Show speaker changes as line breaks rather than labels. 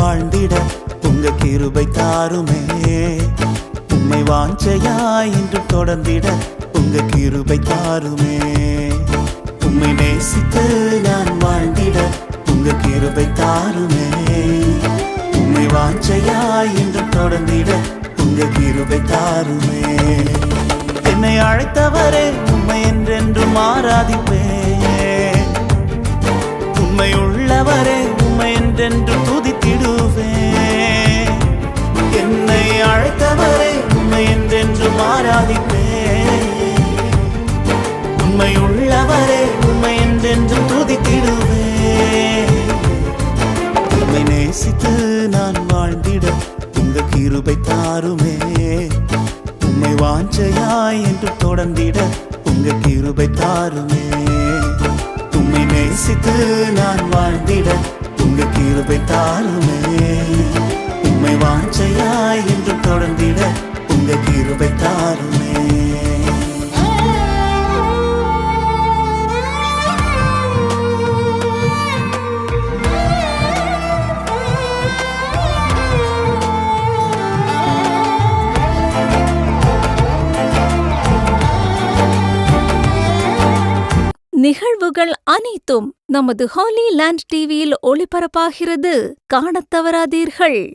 வாழ்ந்திட உங்க கிருபை தாருமே. உம்மை வாஞ்சையாய் இன்று தொடர்ந்திட உங்க கிருபை தாருமே. உம்மை நேசித்து நான் வாழ்ந்திட உங்க கிருபை தாருமே. உம்மை வாஞ்சையாய் இன்று தொடர்ந்திட உங்க கிருபை தாருமே. என்னை அழைத்தவரே உம்மை என்றென்றும் ஆராதிப்பேன். உம்மை உள்ளவரே உம்மை என்றென்றும் துதித்திடுவேன். என்னை அழைத்தவரே உம்மை என்றென்றும் ஆராதிப்பேன். உம்மை உள்ளவரே உம்மை என்றென்றும் துதித்திடுவேன். உம்மை நேசித்து நான் வாழ்ந்திட உங்க கிருபை தாருமே. உம்மை வாஞ்சையாய் என்று தொடர்ந்திட உங்க கிருபை தாருமே. உம்மை நேசித்து நான் வாழ்ந்திட உங்க கிருபை தாருமே. உம்மை வாஞ்சையாய் என்று தொடர்ந்திட உங்க கிருபை தாருமே.
நிகழ்வுகள் அனைத்தும் நமது ஹாலி லேண்ட் டிவியில் ஒளிபரப்பாகிறது. காணத் தவறாதீர்கள்.